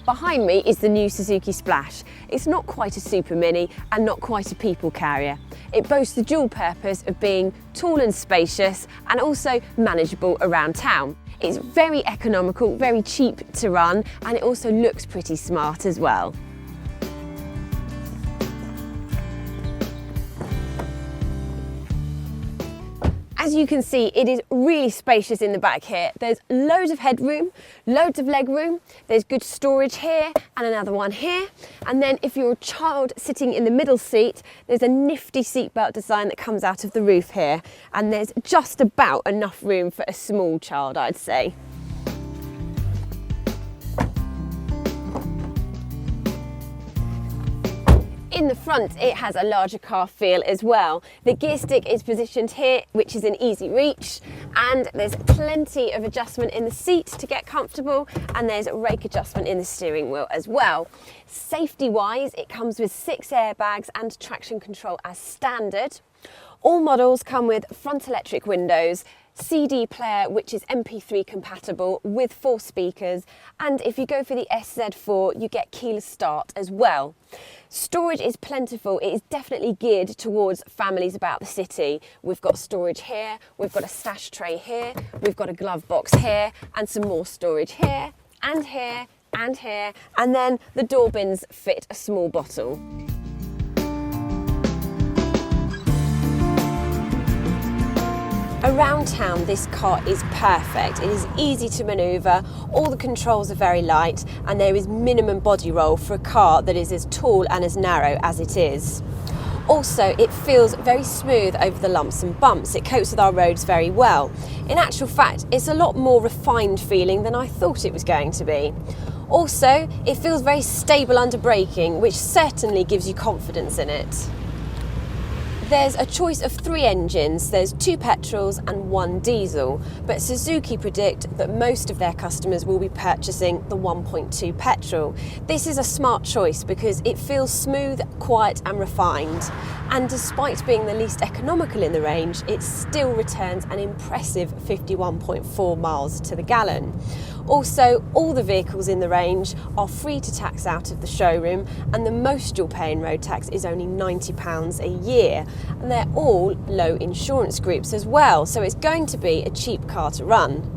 Behind me is the new Suzuki Splash. It's not quite a super mini and not quite a people carrier. It boasts the dual purpose of being tall and spacious and also manageable around town. It's very economical, very cheap to run, and it also looks pretty smart as well. As you can see, it is really spacious in the back here. There's loads of headroom, loads of leg room. There's good storage here and another one here. And then if you're a child sitting in the middle seat, there's a nifty seatbelt design that comes out of the roof here. And there's just about enough room for a small child, I'd say. In the front, it has a larger car feel as well. The gear stick is positioned here, which is in easy reach, and there's plenty of adjustment in the seat to get comfortable, and there's a rake adjustment in the steering wheel as well. Safety-wise, it comes with 6 airbags and traction control as standard. All models come with front electric windows, CD player which is MP3 compatible with 4 speakers, and if you go for the SZ4 you get keyless start as well. Storage is plentiful. It is definitely geared towards families about the city. We've got storage here, we've got a stash tray here, we've got a glove box here, and some more storage here and here and here, and then the door bins fit a small bottle. Around town, this car is perfect. It is easy to manoeuvre, all the controls are very light, and there is minimum body roll for a car that is as tall and as narrow as it is. Also, it feels very smooth over the lumps and bumps. It copes with our roads very well. In actual fact, it's a lot more refined feeling than I thought it was going to be. Also, it feels very stable under braking, which certainly gives you confidence in it. There's a choice of 3 engines. There's 2 petrols and 1 diesel, but Suzuki predict that most of their customers will be purchasing the 1.2 petrol. This is a smart choice because it feels smooth, quiet and refined. And despite being the least economical in the range, it still returns an impressive 51.4 miles to the gallon. Also, all the vehicles in the range are free to tax out of the showroom, and the most you'll pay in road tax is only £90 a year. And they're all low insurance groups as well, so it's going to be a cheap car to run.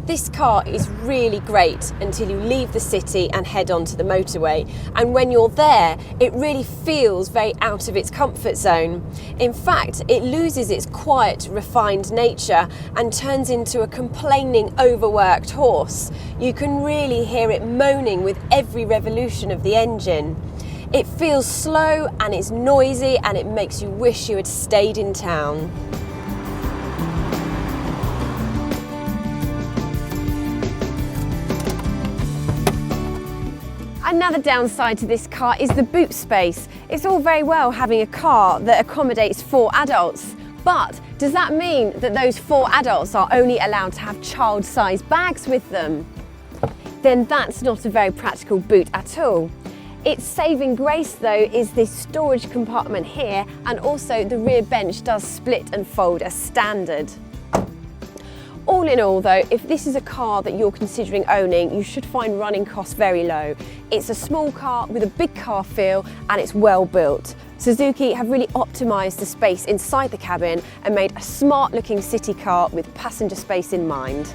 This car is really great until you leave the city and head onto the motorway, and when you're there it really feels very out of its comfort zone. In fact, it loses its quiet, refined nature and turns into a complaining, overworked horse. You can really hear it moaning with every revolution of the engine. It feels slow and it's noisy, and it makes you wish you had stayed in town. Another downside to this car is the boot space. It's all very well having a car that accommodates 4 adults, but does that mean that those 4 adults are only allowed to have child-sized bags with them? Then that's not a very practical boot at all. Its saving grace though is this storage compartment here, and also the rear bench does split and fold as standard. All in all though, if this is a car that you're considering owning, you should find running costs very low. It's a small car with a big car feel, and it's well built. Suzuki have really optimised the space inside the cabin and made a smart looking city car with passenger space in mind.